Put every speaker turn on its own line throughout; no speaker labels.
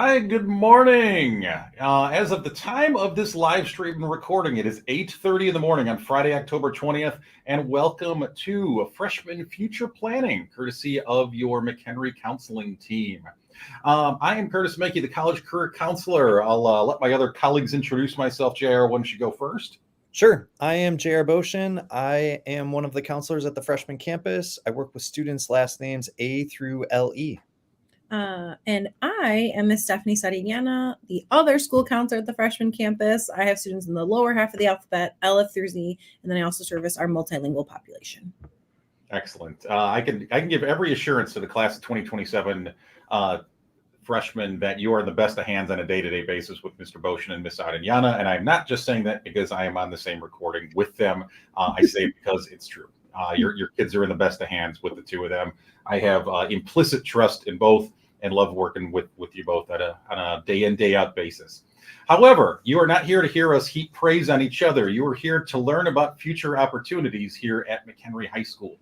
Hi, good morning. As of the time of this live stream and recording, it is 8:30 in the morning on Friday, October 20th, and welcome to Freshman Future Planning, courtesy of your McHenry Counseling team. I am Curtis Mackey, the College Career Counselor. I'll let my other colleagues introduce myself. JR, why don't you go first?
Sure. I am J.R. Boshin. I am one of the counselors at the freshman campus. I work with students' last names A through LE.
And I am Miss Stephanie Sarignana, the other school counselor at the freshman campus. I have students in the lower half of the alphabet, Aleph through Z, and then I also service our multilingual population.
Excellent. I can give every assurance to the class of 2027 freshmen that you are in the best of hands on a day-to-day basis with Mr. Boshin and Miss Adanyana. And I'm not just saying that because I am on the same recording with them. I say it because it's true. Your kids are in the best of hands with the two of them. I have implicit trust in both and love working with you both on a day in, day out basis. However, you are not here to hear us heap praise on each other. You are here to learn about future opportunities here at McHenry High School.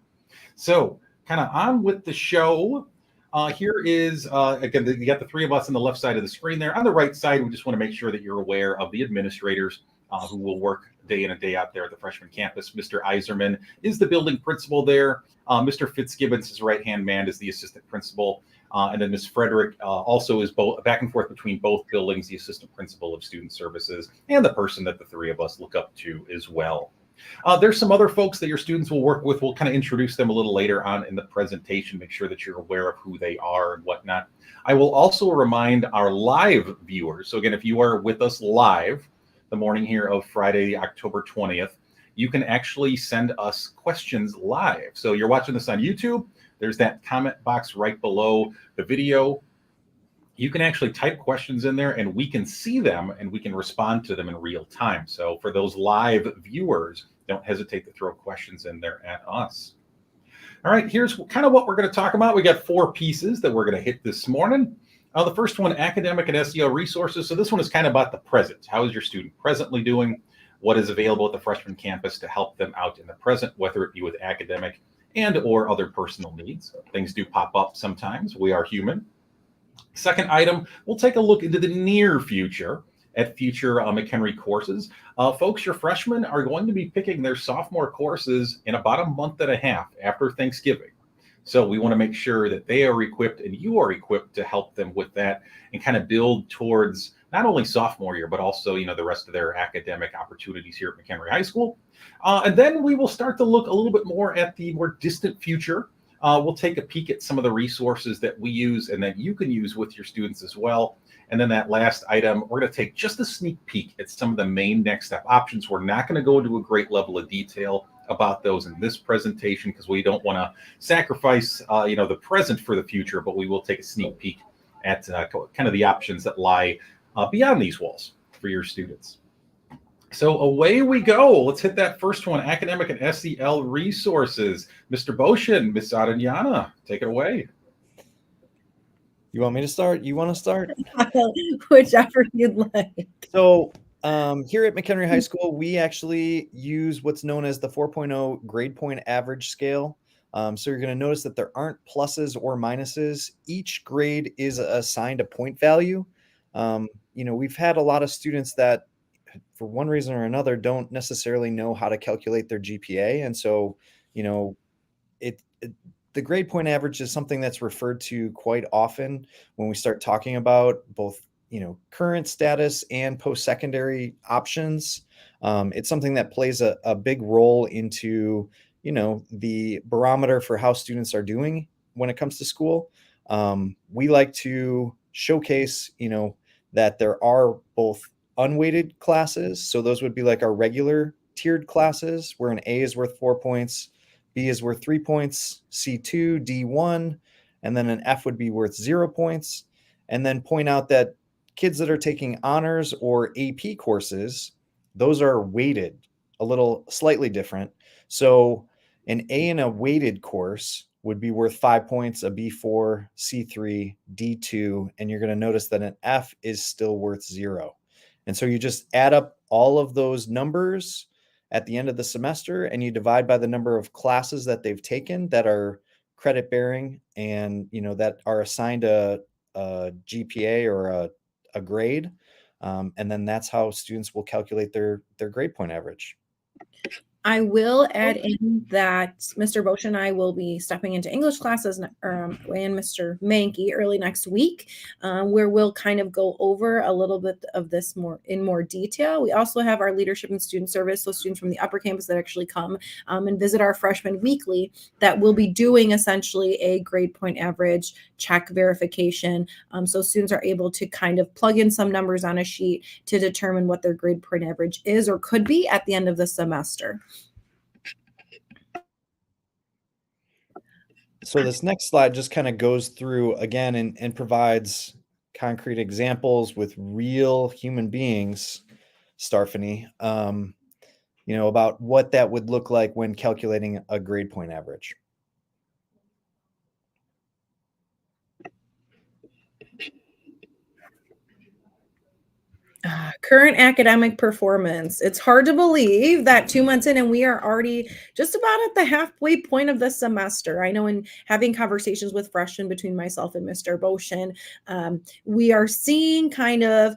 So kind of on with the show. Here is, again, you got the three of us on the left side of the screen there. On the right side, we just want to make sure that you're aware of the administrators who will work day in and day out there at the freshman campus. Mr. Iserman is the building principal there. Mr. Fitzgibbons, his right-hand man, is the assistant principal. And then Ms. Frederick also is both back and forth between both buildings, the assistant principal of student services, and the person that the three of us look up to as well. There's some other folks that your students will work with. We'll kind of introduce them a little later on in the presentation, make sure that you're aware of who they are and whatnot. I will also remind our live viewers. So again, if you are with us live the morning here of Friday, October 20th, you can actually send us questions live. So you're watching this on YouTube. There's that comment box right below the video. You can actually type questions in there and we can see them and we can respond to them in real time. So for those live viewers, don't hesitate to throw questions in there at us. All right, here's kind of what we're going to talk about. We got four pieces that we're going to hit this morning. The first one, academic and SEL resources. So this one is kind of about the present. How is your student presently doing? What is available at the freshman campus to help them out in the present, whether it be with academic and or other personal needs. Things do pop up sometimes. We are human. Second item, we'll take a look into the near future at future McHenry courses. Folks, your freshmen are going to be picking their sophomore courses in about a month and a half after Thanksgiving. So we want to make sure that they are equipped and you are equipped to help them with that and kind of build towards not only sophomore year, but also, the rest of their academic opportunities here at McHenry High School. And then we will start to look a little bit more at the more distant future. We'll take a peek at some of the resources that we use and that you can use with your students as well. And then that last item, we're going to take just a sneak peek at some of the main next step options. We're not going to go into a great level of detail about those in this presentation because we don't want to sacrifice, the present for the future, but we will take a sneak peek at kind of the options that lie beyond these walls for your students. So away we go. Let's hit that first one, academic and SEL resources. Mr. Boshin, Ms. Adanyana, take it away.
You want me to start? You want to start?
Whichever you'd like.
So here at McHenry High School, we actually use what's known as the 4.0 grade point average scale. So you're going to notice that there aren't pluses or minuses. Each grade is assigned a point value. We've had a lot of students that for one reason or another don't necessarily know how to calculate their GPA. And so, the grade point average is something that's referred to quite often when we start talking about both, current status and post-secondary options. It's something that plays a big role into, the barometer for how students are doing when it comes to school. We like to showcase, that there are both unweighted classes. So those would be like our regular tiered classes where an A is worth 4 points, B is worth 3 points, C2, D1, and then an F would be worth 0 points. And then point out that kids that are taking honors or AP courses, those are weighted a little slightly different. So an A in a weighted course would be worth 5 points, a B4, C3, D2, and you're going to notice that an F is still worth 0. And so you just add up all of those numbers at the end of the semester and you divide by the number of classes that they've taken that are credit bearing and, that are assigned a a GPA or a grade. And then that's how students will calculate their grade point average.
I will add in that Mr. Bosch and I will be stepping into English classes and Mr. Mankey early next week, where we'll kind of go over a little bit of this in more detail. We also have our leadership and student service, so students from the upper campus that actually come and visit our freshmen weekly, that will be doing essentially a grade point average check verification. So students are able to kind of plug in some numbers on a sheet to determine what their grade point average is or could be at the end of the semester.
So this next slide just kind of goes through again and provides concrete examples with real human beings, Starfany, about what that would look like when calculating a grade point average.
Current academic performance. It's hard to believe that 2 months in and we are already just about at the halfway point of the semester. I know in having conversations with freshmen between myself and Mr. Boshin, we are seeing kind of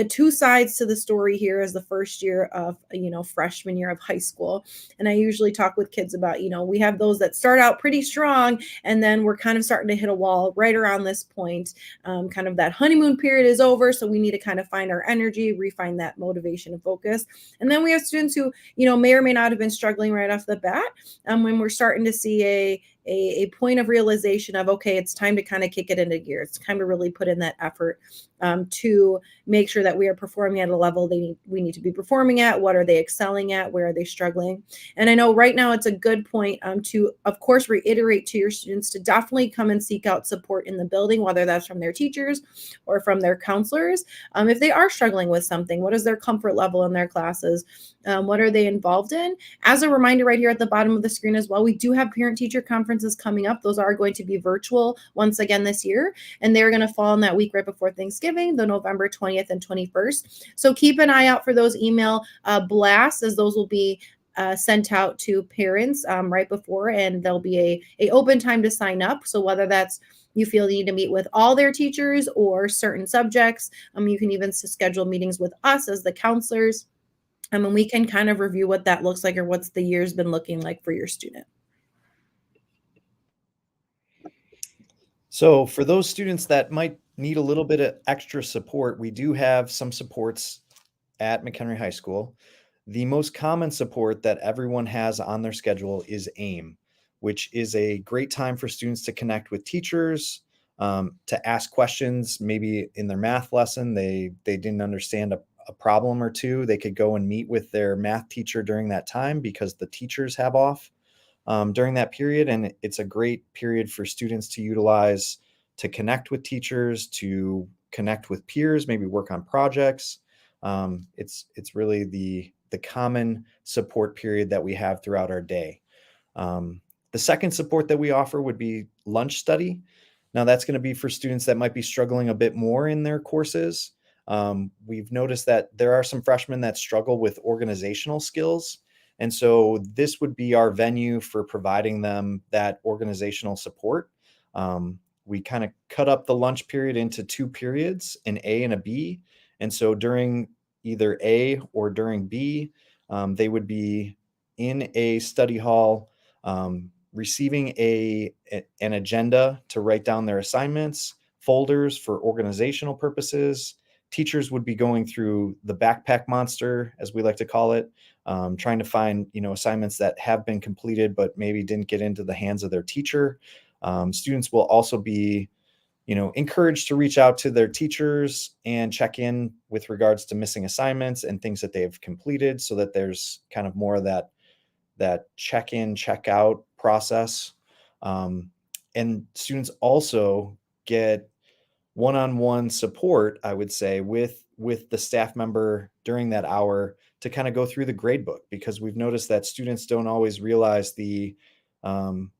two sides to the story here as the first year of, freshman year of high school. And I usually talk with kids about, we have those that start out pretty strong and then we're kind of starting to hit a wall right around this point. Kind of that honeymoon period is over. So we need to kind of find our energy, refine that motivation and focus. And then we have students who, may or may not have been struggling right off the bat. When we're starting to see a point of realization of, okay, it's time to kind of kick it into gear. It's time to really put in that effort to make sure that we are performing at a level we need to be performing at. What are they excelling at? Where are they struggling? And I know right now it's a good point to, of course, reiterate to your students to definitely come and seek out support in the building, whether that's from their teachers or from their counselors. If they are struggling with something, what is their comfort level in their classes? What are they involved in? As a reminder right here at the bottom of the screen as well, we do have parent-teacher conferences coming up. Those are going to be virtual once again this year, and they're going to fall in that week right before Thanksgiving, the November 20th and 21st. So keep an eye out for those email blasts, as those will be sent out to parents right before, and there'll be a open time to sign up. So whether that's you feel you need to meet with all their teachers or certain subjects, you can even schedule meetings with us as the counselors. And we can kind of review what that looks like or what's the year's been looking like for your student.
So for those students that might need a little bit of extra support, we do have some supports at McHenry High School. The most common support that everyone has on their schedule is AIM, which is a great time for students to connect with teachers, to ask questions. Maybe in their math lesson, they didn't understand a problem or two. They could go and meet with their math teacher during that time because the teachers have off during that period. And it's a great period for students to utilize to connect with teachers, to connect with peers, maybe work on projects. It's really the common support period that we have throughout our day. The second support that we offer would be lunch study. Now that's going to be for students that might be struggling a bit more in their courses. We've noticed that there are some freshmen that struggle with organizational skills. And so this would be our venue for providing them that organizational support. We kind of cut up the lunch period into two periods, an A and a B. And so during either A or during B, they would be in a study hall, receiving an agenda to write down their assignments, folders for organizational purposes. Teachers would be going through the backpack monster, as we like to call it, trying to find, assignments that have been completed, but maybe didn't get into the hands of their teacher. Students will also be, encouraged to reach out to their teachers and check in with regards to missing assignments and things that they've completed, so that there's kind of more of that check-in, check-out process. And students also get one-on-one support, I would say, with the staff member during that hour to kind of go through the grade book, because we've noticed that students don't always realize the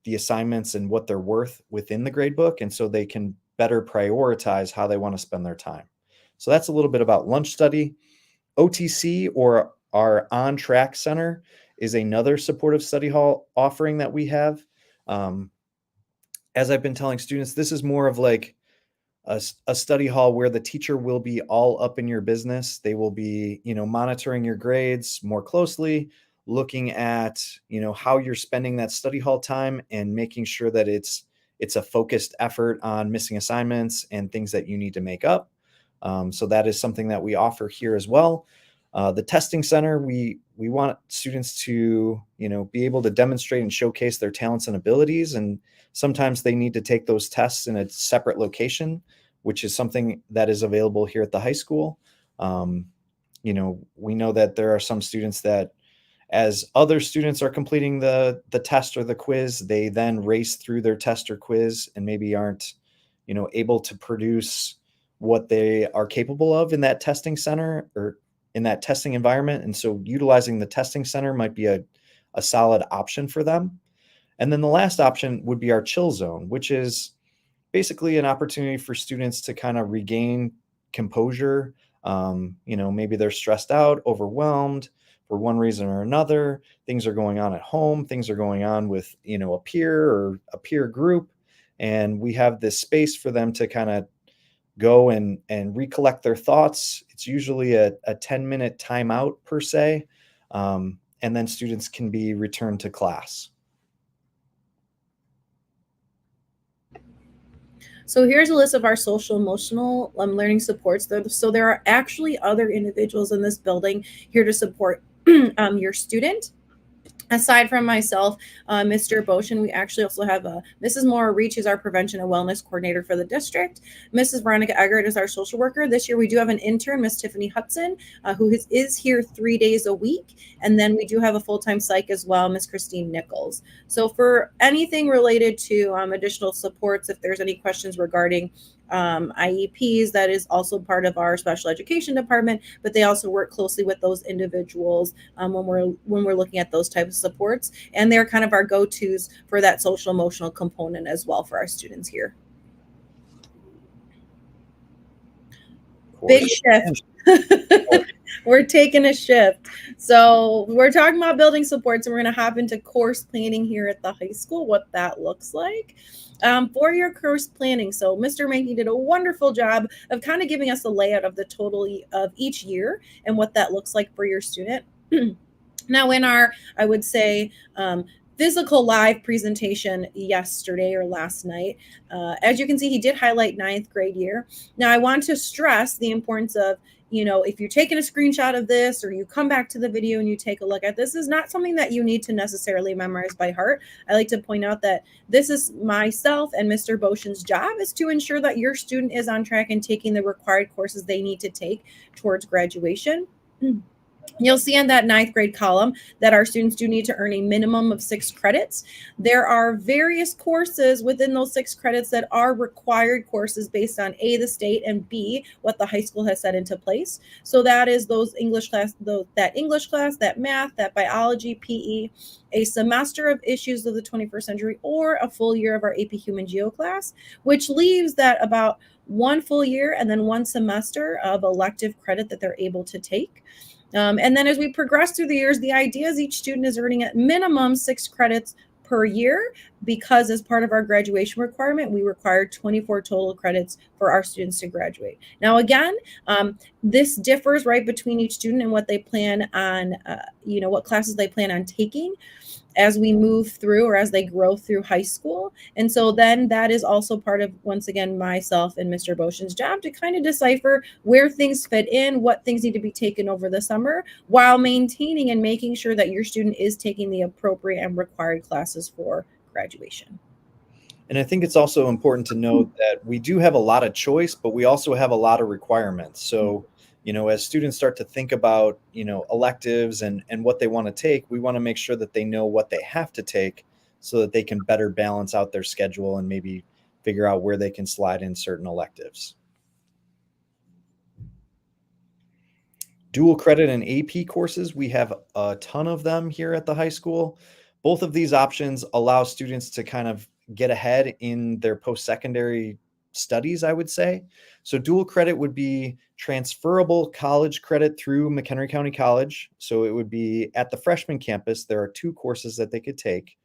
assignments and what they're worth within the grade book. And so they can better prioritize how they want to spend their time. So that's a little bit about lunch study. OTC, or our on-track center, is another supportive study hall offering that we have. As I've been telling students, this is more of like a study hall where the teacher will be all up in your business. They will be, monitoring your grades more closely, looking at, how you're spending that study hall time and making sure that it's a focused effort on missing assignments and things that you need to make up. So that is something that we offer here as well. The testing center, we want students to, be able to demonstrate and showcase their talents and abilities. And sometimes they need to take those tests in a separate location, which is something that is available here at the high school. We know that there are some students that, as other students are completing the test or the quiz, they then race through their test or quiz and maybe aren't, able to produce what they are capable of in that testing center or in that testing environment. And so utilizing the testing center might be a solid option for them. And then the last option would be our chill zone, which is basically an opportunity for students to kind of regain composure. Maybe they're stressed out, overwhelmed for one reason or another. Things are going on at home. Things are going on with, a peer or a peer group. And we have this space for them to kind of go and recollect their thoughts. It's usually a 10-minute timeout per se. And then students can be returned to class.
So here's a list of our social emotional learning supports. So there are actually other individuals in this building here to support your student. Aside from myself, Mr. Boshin, we actually also have Mrs. Maura Reach, who's our prevention and wellness coordinator for the district. Mrs. Veronica Eggert is our social worker. This year we do have an intern, Miss Tiffany Hudson, who is here 3 days a week. And then we do have a full-time psych as well, Miss Christine Nichols. So for anything related to additional supports, if there's any questions regarding IEPs, that is also part of our special education department, but they also work closely with those individuals when we're looking at those types of supports, and they're kind of our go-tos for that social emotional component as well for our students here. Big shift. We're taking a shift. So we're talking about building supports, and we're going to hop into course planning here at the high school, what that looks like. For your course planning. So Mr. Mankey did a wonderful job of kind of giving us a layout of the total of each year and what that looks like for your student. Now in our, I would say, physical live presentation yesterday or last night, as you can see, he did highlight 9th grade year. Now I want to stress the importance of, if you're taking a screenshot of this or you come back to the video and you take a look at this, is not something that you need to necessarily memorize by heart. I like to point out that this is myself and Mr. Boshin's job is to ensure that your student is on track and taking the required courses they need to take towards graduation. You'll see on that 9th grade column that our students do need to earn a minimum of 6 credits. There are various courses within those 6 credits that are required courses based on A, the state, and B, what the high school has set into place. So that is those English class, that English class, that math, that biology, PE, a semester of issues of the 21st century, or a full year of our AP Human Geo class, which leaves that about 1 full year and then 1 semester of elective credit that they're able to take. And then as we progress through the years, the idea is each student is earning at minimum 6 credits per year, because as part of our graduation requirement, we require 24 total credits for our students to graduate. Now, again, this differs right between each student and what they plan on, what classes they plan on taking as we move through or as they grow through high school. And so then that is also part of, once again, myself and Mr. Boshin's job to kind of decipher where things fit in, what things need to be taken over the summer, while maintaining and making sure that your student is taking the appropriate and required classes for graduation.
And I think it's also important to note that we do have a lot of choice, but we also have a lot of requirements. So as students start to think about, electives and what they want to take, we want to make sure that they know what they have to take so that they can better balance out their schedule and maybe figure out where they can slide in certain electives. Dual credit and AP courses, we have a ton of them here at the high school. Both of these options allow students to kind of get ahead in their post-secondary studies, I would say. So dual credit would be transferable college credit through McHenry County College. So it would be at the freshman campus. There are 2 courses that they could take,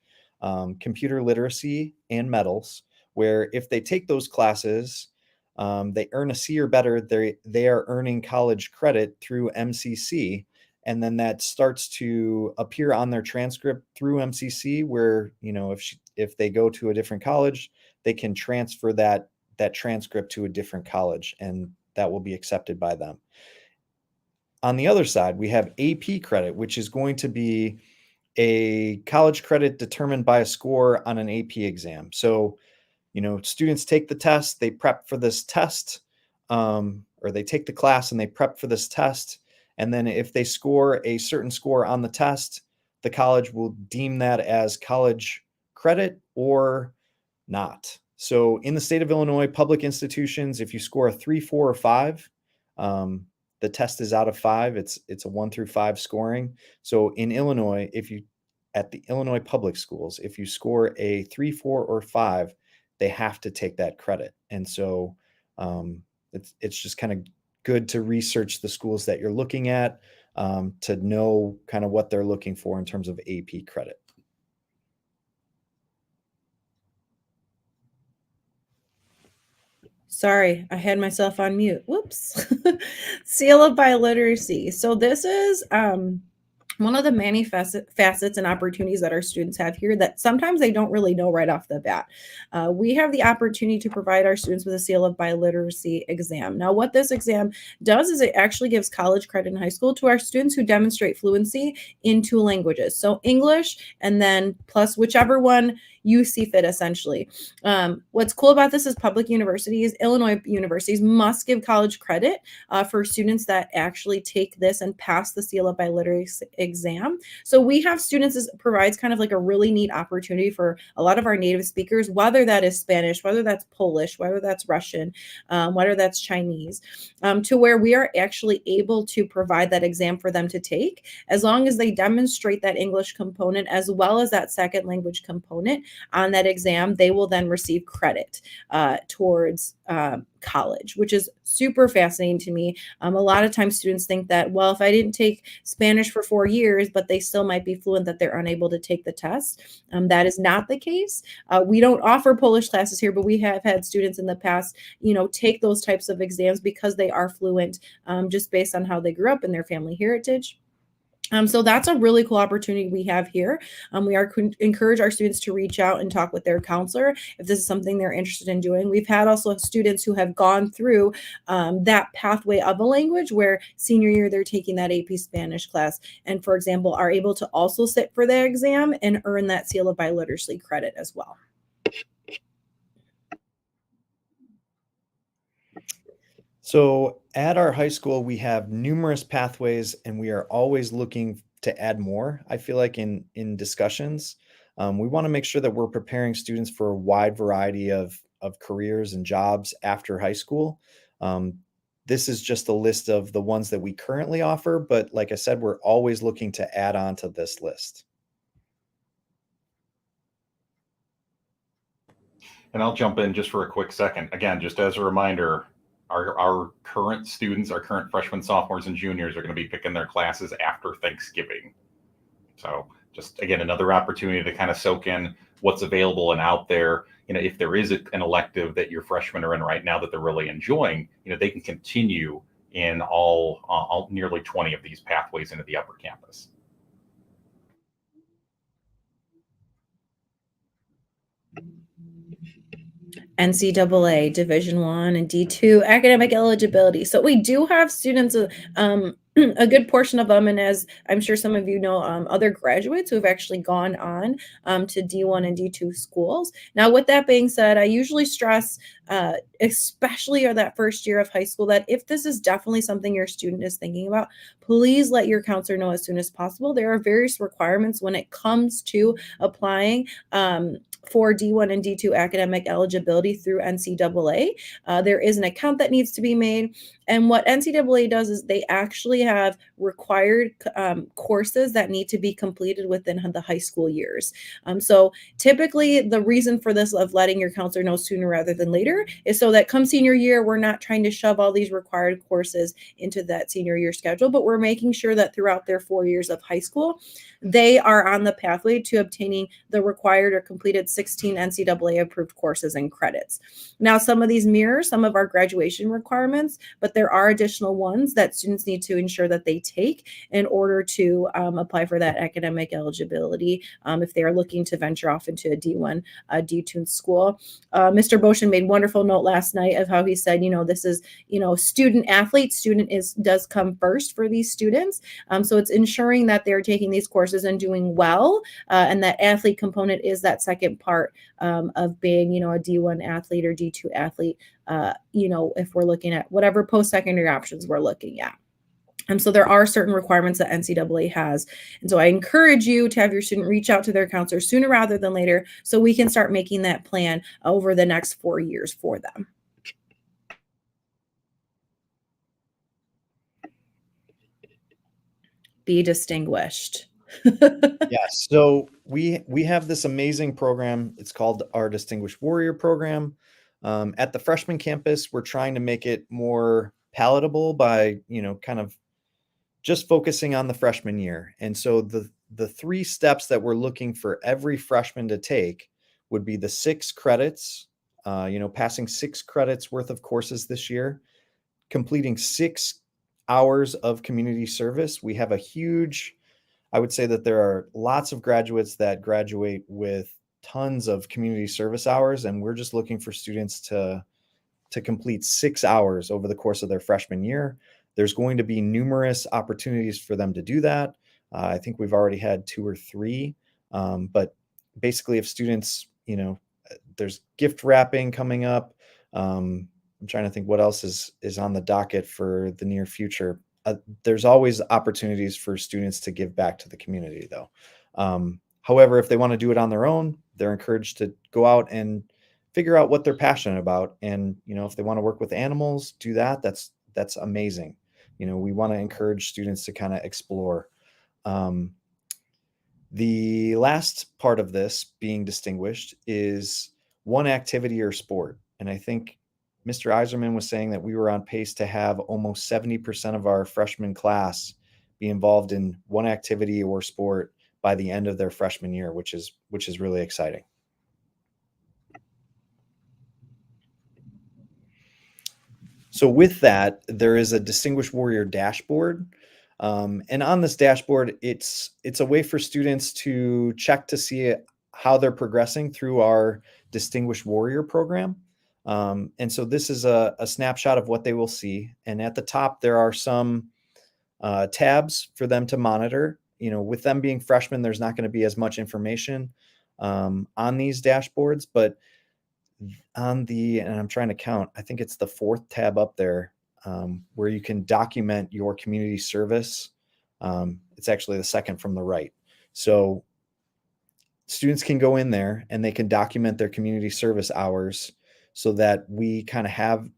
computer literacy and metals, where if they take those classes, they earn a C or better, they are earning college credit through MCC. And then that starts to appear on their transcript through MCC, where, if they go to a different college, they can transfer that transcript to a different college, and that will be accepted by them. On the other side, we have AP credit, which is going to be a college credit determined by a score on an AP exam. So, students take the test, they prep for this test, or they take the class and they prep for this test. And then if they score a certain score on the test, the college will deem that as college credit or not. So in the state of Illinois, public institutions, if you score a 3, 4, or 5, the test is out of 5. It's a 1 through 5 scoring. So in Illinois, at the Illinois public schools, if you score a 3, 4, or 5, they have to take that credit. And so it's just kind of good to research the schools that you're looking at, to know kind of what they're looking for in terms of AP credit.
Sorry, I had myself on mute. Whoops. Seal of biliteracy. So this is one of the many facets and opportunities that our students have here that sometimes they don't really know right off the bat. We have the opportunity to provide our students with a seal of biliteracy exam. Now, what this exam does is it actually gives college credit in high school to our students who demonstrate fluency in 2 languages. So English, and then plus whichever one you see fit, essentially. What's cool about this is public universities, Illinois universities, must give college credit for students that actually take this and pass the seal of biliteracy exam. So we have students, this provides kind of like a really neat opportunity for a lot of our native speakers, whether that is Spanish, whether that's Polish, whether that's Russian, whether that's Chinese, to where we are actually able to provide that exam for them to take, as long as they demonstrate that English component as well as that second language component on that exam. They will then receive credit towards college, which is super fascinating to me. A lot of times students think that, well, if I didn't take Spanish for 4 years, but they still might be fluent, that they're unable to take the test. That is not the case. We don't offer Polish classes here, but we have had students in the past, take those types of exams because they are fluent, just based on how they grew up and their family heritage. So that's a really cool opportunity we have here. We encourage our students to reach out and talk with their counselor if this is something they're interested in doing. We've had also students who have gone through that pathway of a language where senior year they're taking that AP Spanish class and, for example, are able to also sit for the exam and earn that seal of biliteracy credit as well.
So at our high school, we have numerous pathways, and we are always looking to add more. I feel like in discussions, we want to make sure that we're preparing students for a wide variety of careers and jobs after high school. This is just a list of the ones that we currently offer, but like I said, we're always looking to add on to this list.
And I'll jump in just for a quick second. Again, just as a reminder, our current students, our current freshmen, sophomores, and juniors are going to be picking their classes after Thanksgiving. So just, again, another opportunity to kind of soak in what's available and out there. If there is an elective that your freshmen are in right now that they're really enjoying, they can continue in all nearly 20 of these pathways into the upper campus.
NCAA Division I and D2 academic eligibility. So we do have students, a good portion of them, and as I'm sure some of you know, other graduates who have actually gone on to D1 and D2 schools. Now, with that being said, I usually stress, especially that first year of high school, that if this is definitely something your student is thinking about, please let your counselor know as soon as possible. There are various requirements when it comes to applying for D1 and D2 academic eligibility through NCAA. There is an account that needs to be made. And what NCAA does is they actually have required courses that need to be completed within the high school years. So typically the reason for this, of letting your counselor know sooner rather than later, year is so that come senior year, we're not trying to shove all these required courses into that senior year schedule, but we're making sure that throughout their 4 years of high school, they are on the pathway to obtaining the required or completed 16 NCAA approved courses and credits. Now, some of these mirror some of our graduation requirements, but there are additional ones that students need to ensure that they take in order to apply for that academic eligibility if they are looking to venture off into a D1, D2 school. Mr. Boshin made wonderful note last night of how he said, this is, student athlete, does come first for these students. So it's ensuring that they're taking these courses and doing well, and that athlete component is that second part of being, a D1 athlete or D2 athlete, if we're looking at whatever post-secondary options we're looking at. So there are certain requirements that NCAA has. And so I encourage you to have your student reach out to their counselor sooner rather than later so we can start making that plan over the next 4 years for them. Be distinguished.
Yes. So we have this amazing program. It's called our Distinguished Warrior Program. At the freshman campus, we're trying to make it more palatable by, kind of just focusing on the freshman year. And so the 3 steps that we're looking for every freshman to take would be the 6 credits, passing 6 credits worth of courses this year, completing 6 hours of community service. We have I would say that there are lots of graduates that graduate with tons of community service hours, and we're just looking for students to complete 6 hours over the course of their freshman year. There's going to be numerous opportunities for them to do that. I think we've already had 2 or 3, but basically if students, there's gift wrapping coming up. I'm trying to think what else is on the docket for the near future. There's always opportunities for students to give back to the community though. However, if they want to do it on their own, they're encouraged to go out and figure out what they're passionate about. And, if they want to work with animals, do that. That's amazing. We want to encourage students to kind of explore. The last part of this being distinguished is one activity or sport. And I think Mr. Iserman was saying that we were on pace to have almost 70% of our freshman class be involved in one activity or sport by the end of their freshman year, which is really exciting. So with that, there is a Distinguished Warrior dashboard. And on this dashboard, it's a way for students to check to see how they're progressing through our Distinguished Warrior program. And so this is a snapshot of what they will see. And at the top, there are some tabs for them to monitor. With them being freshmen, there's not going to be as much information on these dashboards, but and I'm trying to count, I think it's the 4th tab up there where you can document your community service. It's actually the 2nd from the right. So students can go in there and they can document their community service hours so that we kind of have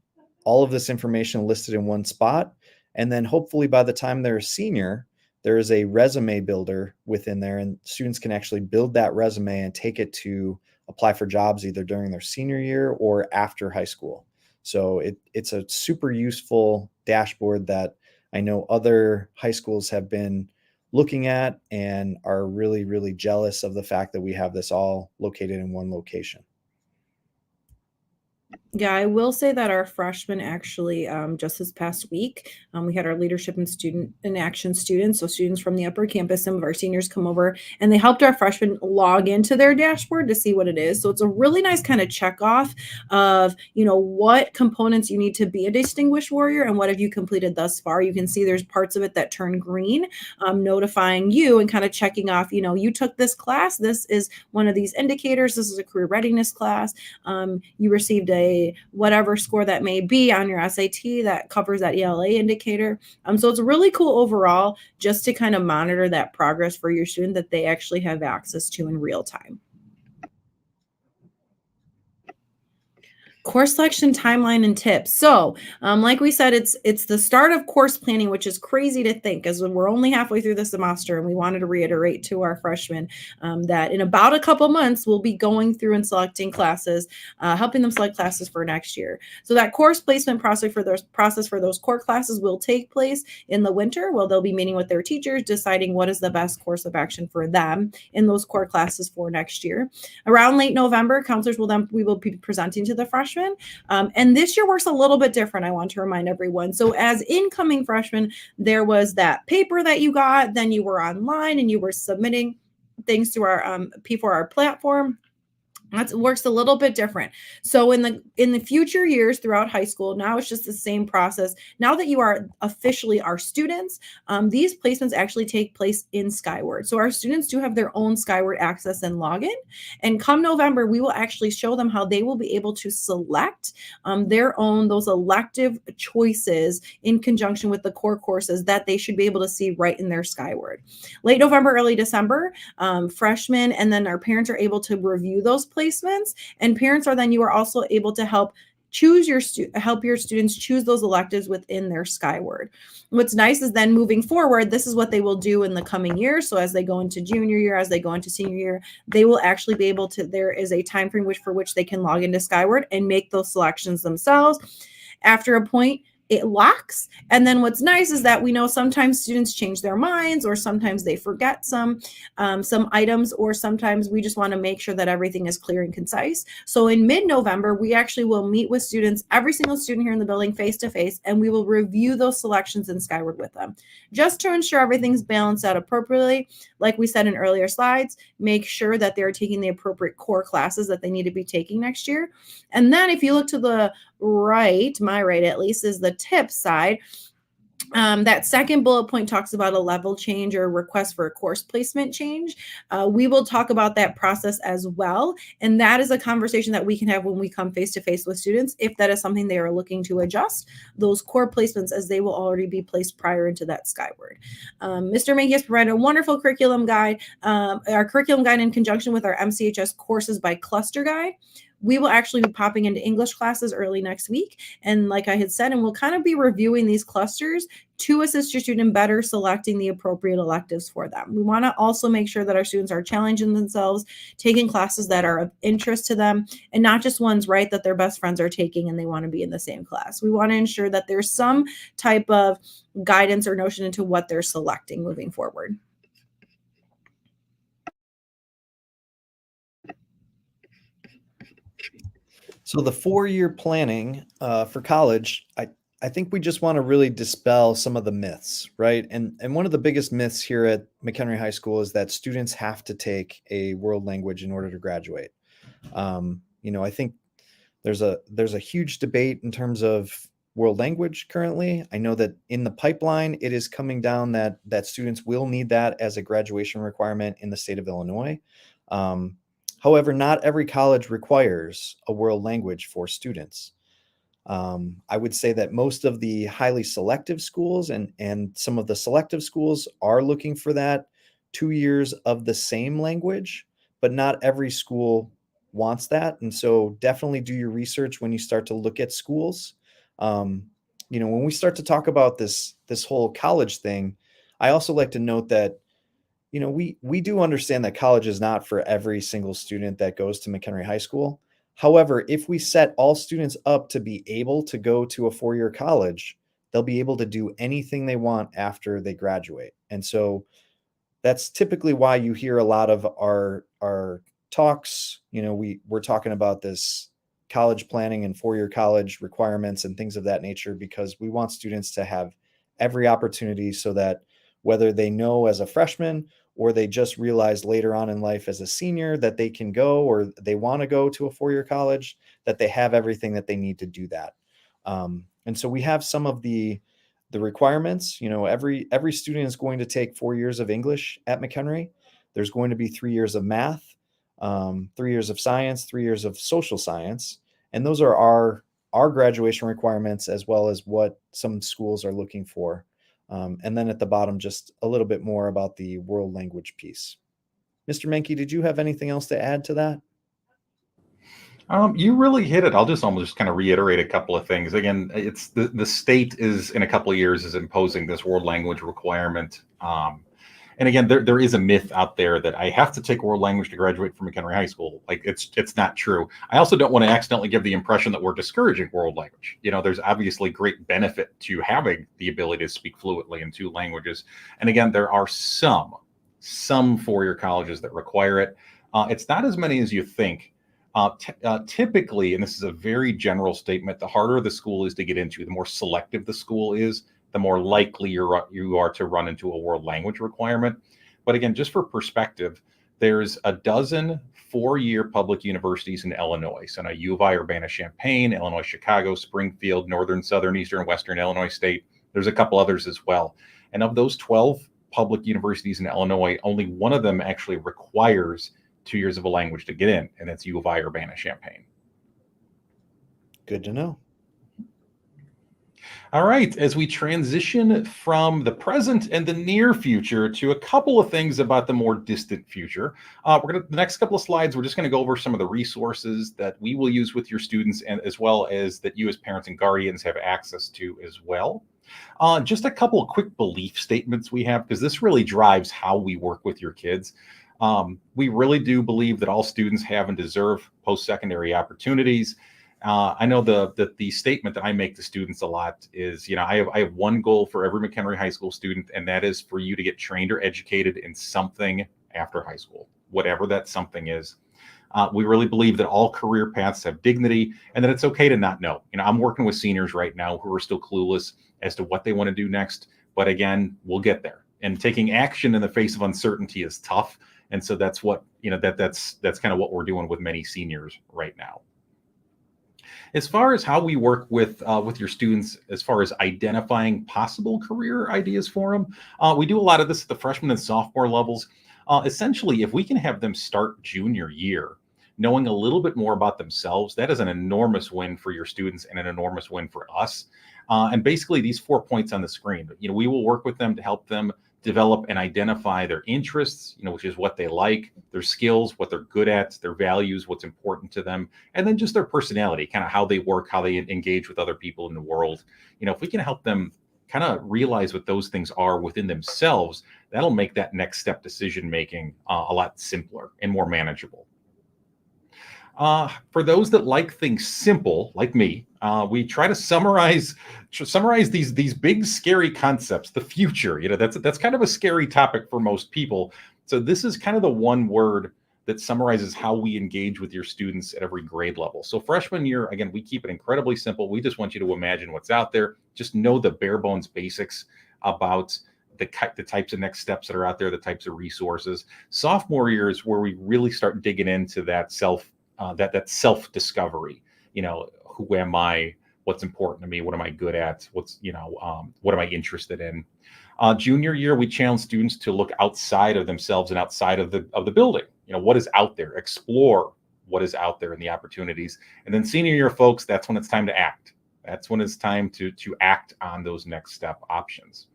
all of this information listed in one spot. And then hopefully by the time they're a senior, there is a resume builder within there, and students can actually build that resume and take it to apply for jobs either during their senior year or after high school. So it's a super useful dashboard that I know other high schools have been looking at and are really, really jealous of the fact that we have this all located in one location.
Yeah, I will say that our freshmen actually, just this past week, we had our leadership and student in action students. So students from the upper campus, some of our seniors come over and they helped our freshmen log into their dashboard to see what it is. So it's a really nice kind of check off of, what components you need to be a distinguished warrior and what have you completed thus far. You can see there's parts of it that turn green, notifying you and kind of checking off, you took this class. This is one of these indicators. This is a career readiness class. You received a whatever score that may be on your SAT that covers that ELA indicator. So it's really cool overall just to kind of monitor that progress for your student that they actually have access to in real time. Course selection timeline and tips. So, like we said, it's the start of course planning, which is crazy to think, as we're only halfway through the semester, and we wanted to reiterate to our freshmen that in about a couple months we'll be going through and selecting classes, helping them select classes for next year. So that course placement process for those core classes will take place in the winter, where they'll be meeting with their teachers, deciding what is the best course of action for them in those core classes for next year. Around late November, counselors we will be presenting to the freshmen. And this year works a little bit different, I want to remind everyone. So as incoming freshmen, there was that paper that you got, then you were online and you were submitting things to our P4R platform. That works a little bit different. So in the future years throughout high school, now it's just the same process. Now that you are officially our students, these placements actually take place in Skyward. So our students do have their own Skyward access and login. And come November, we will actually show them how they will be able to select those elective choices in conjunction with the core courses that they should be able to see right in their Skyward. Late November, early December, freshmen and then our parents are able to review those placements, and parents you are also able to help your students choose those electives within their Skyward. What's nice is then moving forward, this is what they will do in the coming year. So as they go into junior year, as they go into senior year, they will actually be able to, there is a time frame for which they can log into Skyward and make those selections themselves. After a point, it locks. And then what's nice is that we know sometimes students change their minds, or sometimes they forget some items, or sometimes we just want to make sure that everything is clear and concise. So in mid-November, we actually will meet with students, every single student here in the building, face to face, and we will review those selections in Skyward with them, just to ensure everything's balanced out appropriately. Like we said in earlier slides, make sure that they're taking the appropriate core classes that they need to be taking next year. And then if you look to the right, my right at least, is the tip side. That second bullet point talks about a level change or request for a course placement change. We will talk about that process as well. And that is a conversation that we can have when we come face to face with students, if that is something they are looking to adjust those core placements, as they will already be placed prior into that Skyward. Mr. Mankey has provided a wonderful curriculum guide, our curriculum guide in conjunction with our MCHS courses by cluster guide. We will actually be popping into English classes early next week. And like I had said, and we'll kind of be reviewing these clusters to assist your student in better selecting the appropriate electives for them. We want to also make sure that our students are challenging themselves, taking classes that are of interest to them, and not just ones, right, that their best friends are taking and they want to be in the same class. We want to ensure that there's some type of guidance or notion into what they're selecting moving forward.
So the 4-year planning for college, I think we just want to really dispel some of the myths, right? And one of the biggest myths here at McHenry High School is that students have to take a world language in order to graduate. I think there's a huge debate in terms of world language currently. I know that in the pipeline, it is coming down that students will need that as a graduation requirement in the state of Illinois. However, not every college requires a world language for students. I would say that most of the highly selective schools and some of the selective schools are looking for that 2 years of the same language, but not every school wants that. And so definitely do your research when you start to look at schools. When we start to talk about this whole college thing, I also like to note that we do understand that college is not for every single student that goes to McHenry High School. However, if we set all students up to be able to go to a 4-year college, they'll be able to do anything they want after they graduate. And so that's typically why you hear a lot of our talks. We're talking about this college planning and 4-year college requirements and things of that nature, because we want students to have every opportunity, so that whether they know as a freshman or they just realize later on in life as a senior that they can go, or they want to go to a 4-year college, that they have everything that they need to do that. And so we have some of the requirements. Every student is going to take 4 years of English at McHenry. There's going to be 3 years of math, 3 years of science, 3 years of social science. And those are our graduation requirements, as well as what some schools are looking for. And then at the bottom, just a little bit more about the world language piece. Mr. Menke, did you have anything else to add to that?
You really hit it. I'll just almost kind of reiterate a couple of things. Again, it's the state is in a couple of years is imposing this world language requirement. And again, there is a myth out there that I have to take world language to graduate from McHenry High School. Like it's not true. I also don't want to accidentally give the impression that we're discouraging world language. There's obviously great benefit to having the ability to speak fluently in two languages. And again, there are some four-year colleges that require it. It's not as many as you think. Typically, and this is a very general statement, the harder the school is to get into, the more selective the school is, the more likely you are to run into a world language requirement. But again, just for perspective, there's a dozen four-year public universities in Illinois. So now U of I, Urbana-Champaign, Illinois, Chicago, Springfield, Northern, Southern, Eastern, Western Illinois State. There's a couple others as well. And of those 12 public universities in Illinois, only one of them actually requires 2 years of a language to get in, and that's U of I, Urbana-Champaign.
Good to know.
All right, as we transition from the present and the near future to a couple of things about the more distant future, the next couple of slides, we're just going to go over some of the resources that we will use with your students, and as well as that you as parents and guardians have access to as well. Just a couple of quick belief statements we have, because this really drives how we work with your kids. We really do believe that all students have and deserve post-secondary opportunities. I know the statement that I make to students a lot is, I have one goal for every McHenry High School student, and that is for you to get trained or educated in something after high school, whatever that something is. We really believe that all career paths have dignity and that it's okay to not know. I'm working with seniors right now who are still clueless as to what they want to do next. But again, we'll get there. And taking action in the face of uncertainty is tough. And so that's what, that's kind of what we're doing with many seniors right now. As far as how we work with your students, as far as identifying possible career ideas for them, we do a lot of this at the freshman and sophomore levels. Essentially, if we can have them start junior year, knowing a little bit more about themselves, that is an enormous win for your students and an enormous win for us. And basically, these 4 points on the screen, we will work with them to help them develop and identify their interests, which is what they like, their skills, what they're good at, their values, what's important to them, and then just their personality, kind of how they work, how they engage with other people in the world. If we can help them kind of realize what those things are within themselves, that'll make that next step decision making a lot simpler and more manageable. For those that like things simple, like me, we try to summarize these big scary concepts. The future, that's kind of a scary topic for most people. So this is kind of the one word that summarizes how we engage with your students at every grade level. So freshman year, again, we keep it incredibly simple. We just want you to imagine what's out there. Just know the bare bones basics about the types of next steps that are out there, the types of resources. Sophomore year is where we really start digging into that self-discovery. Who am I? What's important to me? What am I good at? What am I interested in? Junior year, we challenge students to look outside of themselves and outside of the building. What is out there? Explore what is out there and the opportunities. And then senior year, folks, that's when it's time to act. That's when it's time to act on those next step options.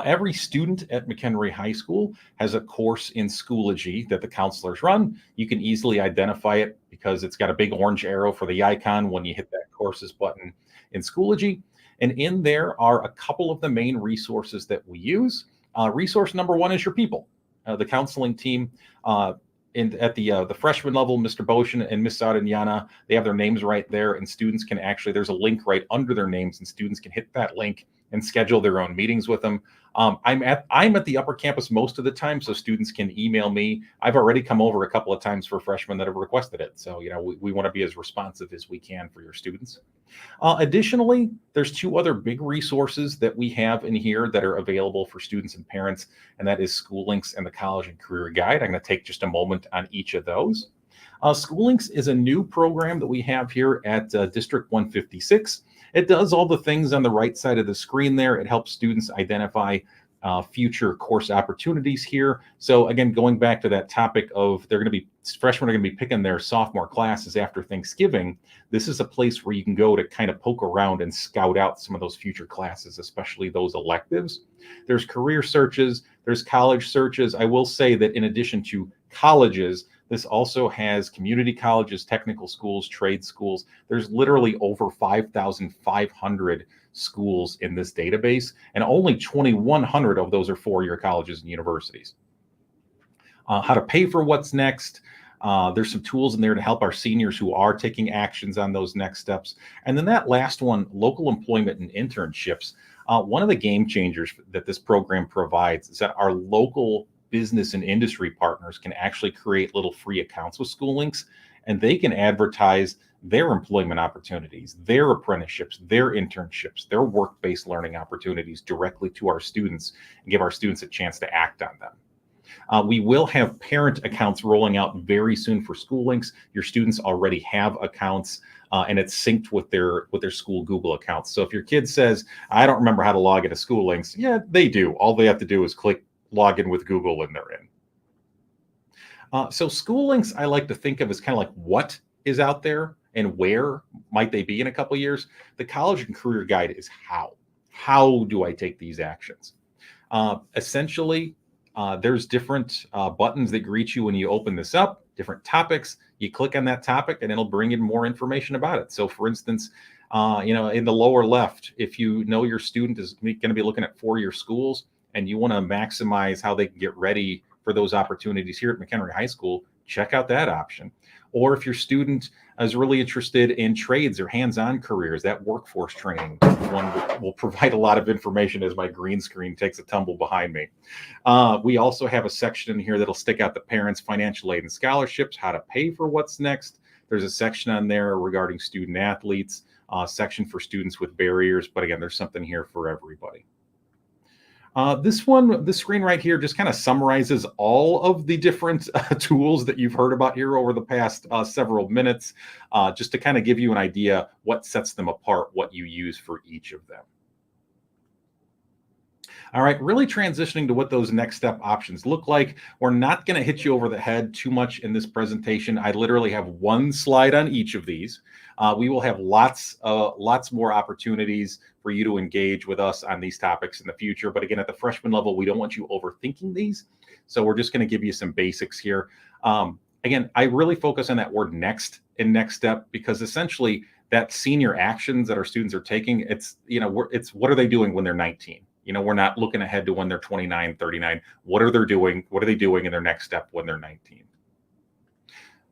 Every student at McHenry High School has a course in Schoology that the counselors run. You can easily identify it because it's got a big orange arrow for the icon when you hit that courses button in Schoology. And in there are a couple of the main resources that we use. Resource number one is your people. The counseling team at the freshman level, Mr. Boshin and Miss Sardignana, they have their names right there, and students can there's a link right under their names, and students can hit that link and schedule their own meetings with them. I'm at the upper campus most of the time, so students can email me. I've already come over a couple of times for freshmen that have requested it. So, we want to be as responsive as we can for your students. Additionally, there's two other big resources that we have in here that are available for students and parents, and that is School Links and the College and Career Guide. I'm going to take just a moment on each of those. School Links is a new program that we have here at District 156. It does all the things on the right side of the screen there. It helps students identify future course opportunities here. So again, going back to that topic of freshmen are going to be picking their sophomore classes after Thanksgiving. This is a place where you can go to kind of poke around and scout out some of those future classes, especially those electives. There's career searches, there's college searches. I will say that in addition to colleges, This also has community colleges, technical schools, trade schools. There's literally over 5,500 schools in this database, and only 2,100 of those are four-year colleges and universities. How to pay for what's next. There's some tools in there to help our seniors who are taking actions on those next steps. And then that last one, local employment and internships. One of the game changers that this program provides is that our local business and industry partners can actually create little free accounts with school links, and they can advertise their employment opportunities, their apprenticeships, their internships, their work-based learning opportunities directly to our students and give our students a chance to act on them. We will have parent accounts rolling out very soon for school links. Your students already have accounts, and it's synced with their school Google accounts. So if your kid says, I don't remember how to log into school links, yeah, they do. All they have to do is click log in with Google and they're in. So school links, I like to think of as kind of like what is out there and where might they be in a couple of years. The college and career guide is how. How do I take these actions? Essentially, there's different buttons that greet you when you open this up, different topics. You click on that topic and it'll bring in more information about it. So for instance, in the lower left, if you know your student is going to be looking at four-year schools and you want to maximize how they can get ready for those opportunities here at McHenry High School, check out that option. Or if your student is really interested in trades or hands-on careers, that workforce training one will provide a lot of information as my green screen takes a tumble behind me. We also have a section in here that'll stick out the parents' financial aid and scholarships, how to pay for what's next. There's a section on there regarding student athletes, section for students with barriers. But again, there's something here for everybody. This screen right here just kind of summarizes all of the different tools that you've heard about here over the past several minutes, just to kind of give you an idea what sets them apart, what you use for each of them. All right, really transitioning to what those next step options look like. We're not going to hit you over the head too much in this presentation. I literally have one slide on each of these. We will have lots more opportunities for you to engage with us on these topics in the future. But again, at the freshman level, we don't want you overthinking these. So we're just going to give you some basics here. Again, I really focus on that word next in next step, because essentially that senior actions that our students are taking, it's what are they doing when they're 19? We're not looking ahead to when they're 29, 39. What are they doing? What are they doing in their next step when they're 19?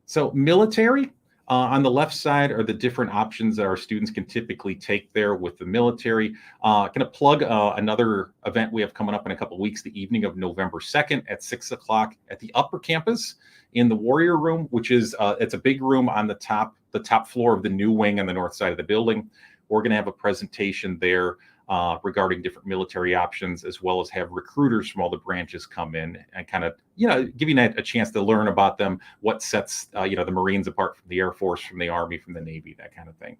So military, on the left side are the different options that our students can typically take there with the military. Going to plug another event we have coming up in a couple of weeks, the evening of November 2nd at 6 o'clock at the upper campus in the Warrior Room, which is it's a big room on the top floor of the new wing on the north side of the building. We're going to have a presentation there regarding different military options, as well as have recruiters from all the branches come in and kind of, give you a chance to learn about them, what sets, the Marines apart from the Air Force, from the Army, from the Navy, that kind of thing.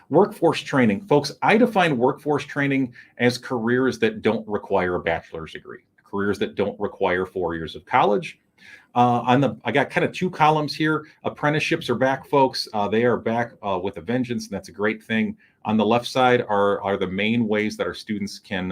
Workforce training. Folks, I define workforce training as careers that don't require a bachelor's degree, careers that don't require 4 years of college. I got kind of two columns here. Apprenticeships are back, folks. They are back with a vengeance, and that's a great thing. On the left side are the main ways that our students can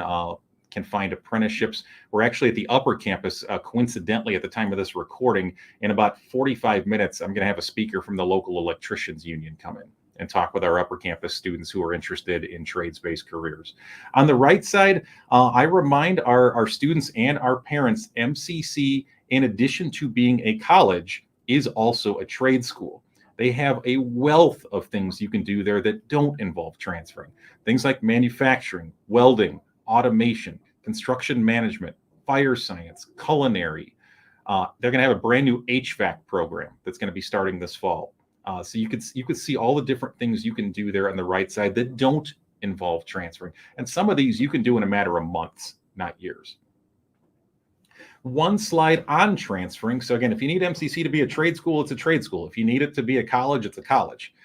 find apprenticeships. We're actually at the upper campus, coincidentally, at the time of this recording. In about 45 minutes, I'm going to have a speaker from the local electricians union come in and talk with our upper campus students who are interested in trades-based careers. On the right side, I remind our students and our parents, MCC, in addition to being a college, is also a trade school. They have a wealth of things you can do there that don't involve transferring. Things like manufacturing, welding, automation, construction management, fire science, culinary. They're going to have a brand new HVAC program that's going to be starting this fall. So you could see all the different things you can do there on the right side that don't involve transferring. And some of these you can do in a matter of months, not years. One slide on transferring. So again, if you need MCC to be a trade school, it's a trade school. If you need it to be a college, it's a college.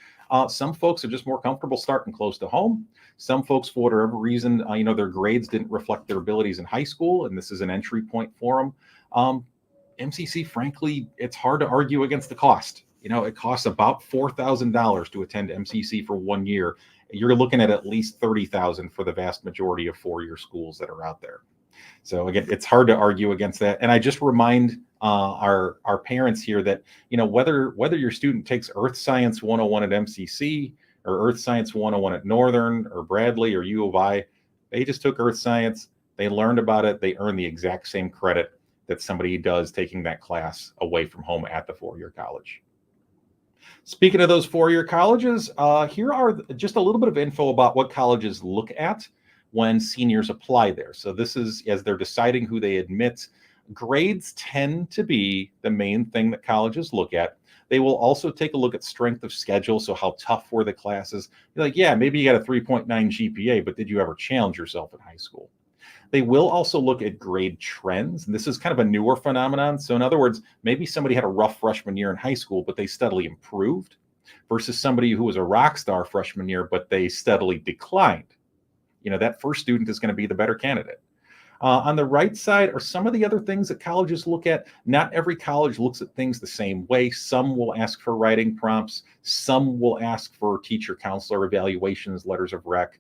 Some folks are just more comfortable starting close to home. Some folks, for whatever reason, their grades didn't reflect their abilities in high school, and this is an entry point for them. MCC, frankly, it's hard to argue against the cost. It costs about $4,000 to attend MCC for 1 year. You're looking at least $30,000 for the vast majority of four-year schools that are out there. So again, it's hard to argue against that. And I just remind our parents here that, whether your student takes Earth Science 101 at MCC or Earth Science 101 at Northern or Bradley or U of I, they just took Earth Science, they learned about it, they earn the exact same credit that somebody does taking that class away from home at the four-year college. Speaking of those four-year colleges, here are just a little bit of info about what colleges look at when seniors apply there. So this is as they're deciding who they admit. Grades tend to be the main thing that colleges look at. They will also take a look at strength of schedule. So how tough were the classes? You're like, yeah, maybe you got a 3.9 GPA, but did you ever challenge yourself in high school? They will also look at grade trends. And this is kind of a newer phenomenon. So in other words, maybe somebody had a rough freshman year in high school, but they steadily improved versus somebody who was a rock star freshman year, but they steadily declined. That first student is going to be the better candidate. On the right side are some of the other things that colleges look at. Not every college looks at things the same way. Some will ask for writing prompts. Some will ask for teacher counselor evaluations, letters of rec.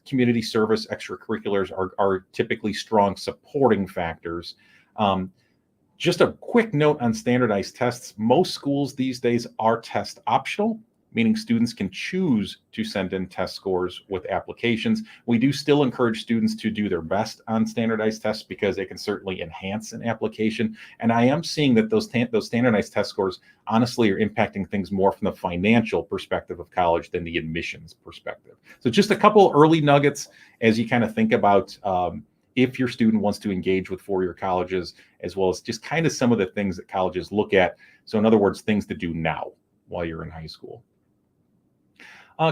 Community service, extracurriculars are typically strong supporting factors. Just a quick note on standardized tests. Most schools these days are test optional, meaning students can choose to send in test scores with applications. We do still encourage students to do their best on standardized tests because it can certainly enhance an application. And I am seeing that those standardized test scores honestly are impacting things more from the financial perspective of college than the admissions perspective. So just a couple early nuggets as you kind of think about if your student wants to engage with four-year colleges, as well as just kind of some of the things that colleges look at. So in other words, things to do now while you're in high school.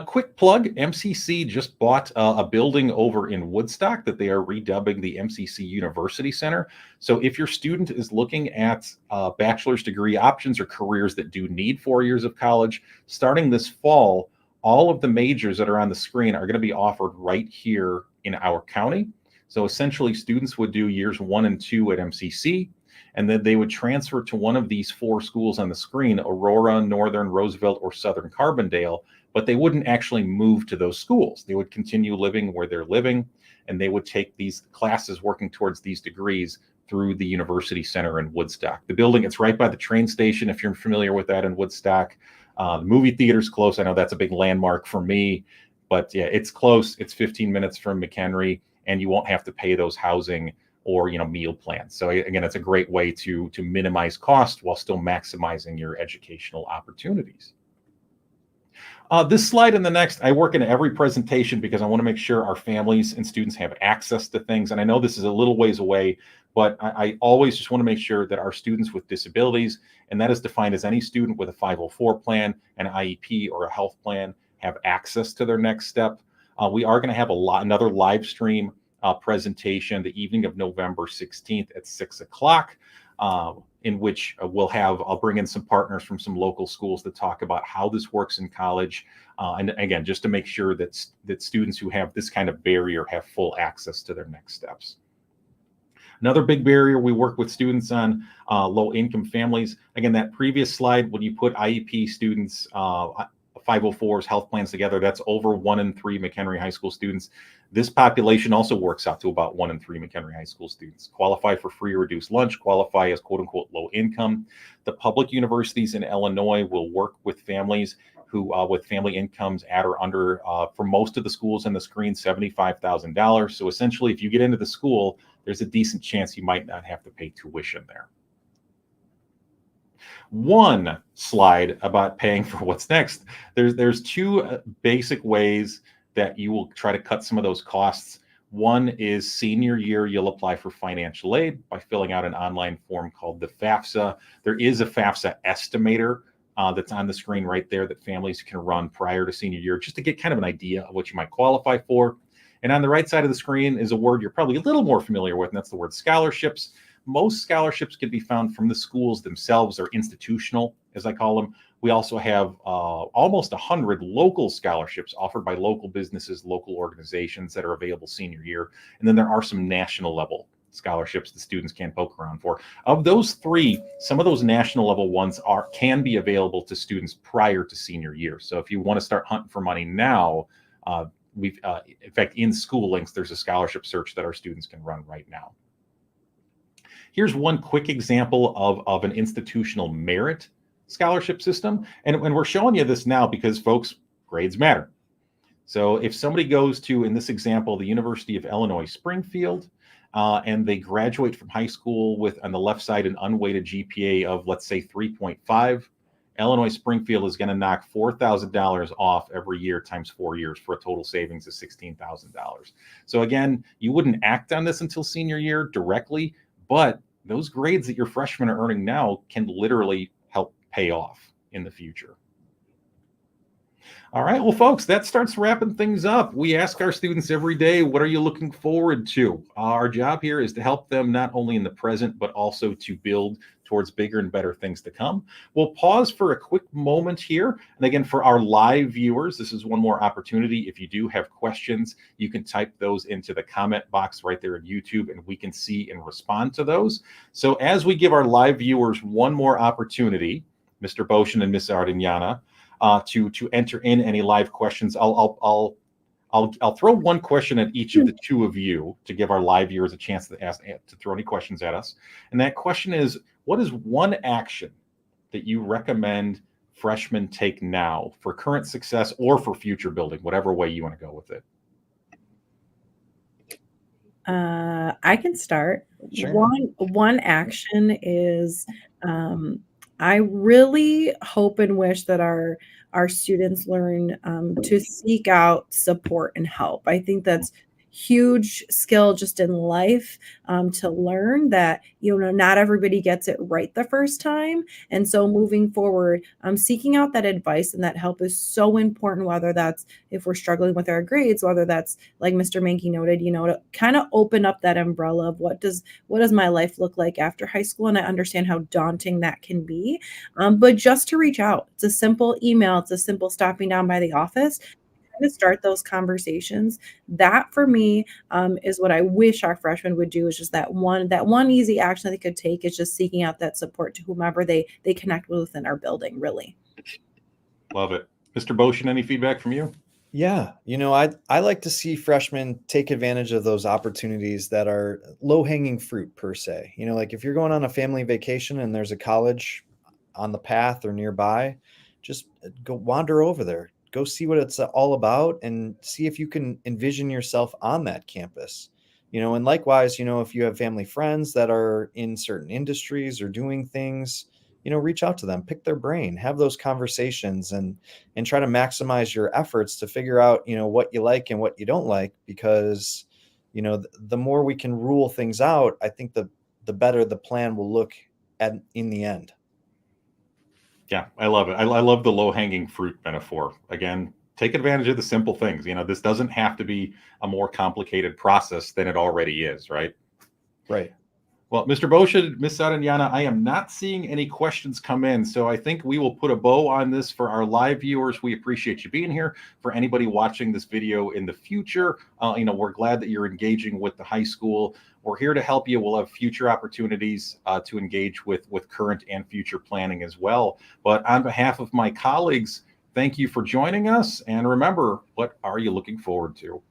Quick plug, MCC just bought a building over in Woodstock that they are redubbing the MCC University Center. So if your student is looking at bachelor's degree options or careers that do need 4 years of college, starting this fall, all of the majors that are on the screen are going to be offered right here in our county. So essentially students would do years 1 and 2 at MCC, and then they would transfer to one of these 4 schools on the screen, Aurora, Northern, Roosevelt, or Southern Carbondale, but they wouldn't actually move to those schools. They would continue living where they're living, and they would take these classes working towards these degrees through the University Center in Woodstock. The building, it's right by the train station, if you're familiar with that in Woodstock. The movie theater's close. I know that's a big landmark for me, but yeah, it's close. It's 15 minutes from McHenry, and you won't have to pay those housing or meal plans. So again, it's a great way to minimize cost while still maximizing your educational opportunities. This slide and the next, I work in every presentation because I want to make sure our families and students have access to things. And I know this is a little ways away, but I always just want to make sure that our students with disabilities, and that is defined as any student with a 504 plan, an IEP, or a health plan, have access to their next step. We are going to have another live stream presentation the evening of November 16th at 6 o'clock. In which I'll bring in some partners from some local schools to talk about how this works in college. And again, just to make sure that students who have this kind of barrier have full access to their next steps. Another big barrier we work with students on, low income families. Again, that previous slide, when you put IEP students, 504s, health plans together, that's over 1 in 3 McHenry High School students. This population also works out to about 1 in 3 McHenry High School students. Qualify for free or reduced lunch, qualify as quote unquote low income. The public universities in Illinois will work with families who with family incomes at or under, for most of the schools in the screen, $75,000. So essentially, if you get into the school, there's a decent chance you might not have to pay tuition there. One slide about paying for what's next. There's 2 basic ways that you will try to cut some of those costs. One is senior year, you'll apply for financial aid by filling out an online form called the FAFSA. There is a FAFSA estimator that's on the screen right there that families can run prior to senior year, just to get kind of an idea of what you might qualify for. And on the right side of the screen is a word you're probably a little more familiar with, and that's the word scholarships. Most scholarships can be found from the schools themselves, or institutional, as I call them. We also have almost 100 local scholarships offered by local businesses, local organizations that are available senior year. And then there are some national level scholarships that students can poke around for. Of those 3, some of those national level ones can be available to students prior to senior year. So if you want to start hunting for money now, in fact, in School Links, there's a scholarship search that our students can run right now. Here's one quick example of an institutional merit scholarship system. And we're showing you this now because, folks, grades matter. So if somebody goes to, in this example, the University of Illinois Springfield, and they graduate from high school with, on the left side, an unweighted GPA of, let's say, 3.5, Illinois Springfield is going to knock $4,000 off every year times 4 years for a total savings of $16,000. So again, you wouldn't act on this until senior year directly, but those grades that your freshmen are earning now can literally help pay off in the future. All right, well, folks, that starts wrapping things up. We ask our students every day, what are you looking forward to? Our job here is to help them not only in the present, but also to build towards bigger and better things to come. We'll pause for a quick moment here. And again, for our live viewers, this is one more opportunity. If you do have questions, you can type those into the comment box right there in YouTube, and we can see and respond to those. So as we give our live viewers one more opportunity, Mr. Boshin and Ms. Ardignana, to enter in any live questions. I'll throw one question at each of the two of you to give our live viewers a chance to throw any questions at us. And that question is, what is one action that you recommend freshmen take now for current success or for future building, whatever way you want to go with it?
I can start.
Sure.
One action is I really hope and wish that our students learn to seek out support and help. I think that's huge skill just in life, to learn that, not everybody gets it right the first time. And so moving forward, seeking out that advice and that help is so important, whether that's if we're struggling with our grades, whether that's like Mr. Mankey noted, to kind of open up that umbrella of what does my life look like after high school. And I understand how daunting that can be. But just to reach out, it's a simple email, it's a simple stopping down by the office to start those conversations. That for me is what I wish our freshmen would do, is just that one easy action they could take is just seeking out that support to whomever they connect with within our building, really.
Love it. Mr. Boshin, any feedback from you?
Yeah, I like to see freshmen take advantage of those opportunities that are low-hanging fruit per se. Like if you're going on a family vacation and there's a college on the path or nearby, just go wander over there. Go see what it's all about and see if you can envision yourself on that campus. And likewise, if you have family friends that are in certain industries or doing things, reach out to them, pick their brain, have those conversations and try to maximize your efforts to figure out, what you like and what you don't like, because, the more we can rule things out, I think the better the plan will look in the end.
Yeah, I love it. I love the low-hanging fruit metaphor. Again, take advantage of the simple things. This doesn't have to be a more complicated process than it already is, right?
Right.
Well, Mr. Boshin, Ms. Ardignana, I am not seeing any questions come in, so I think we will put a bow on this for our live viewers. We appreciate you being here. For anybody watching this video in the future, we're glad that you're engaging with the high school. We're here to help you. We'll have future opportunities to engage with current and future planning as well. But on behalf of my colleagues, thank you for joining us. And remember, what are you looking forward to?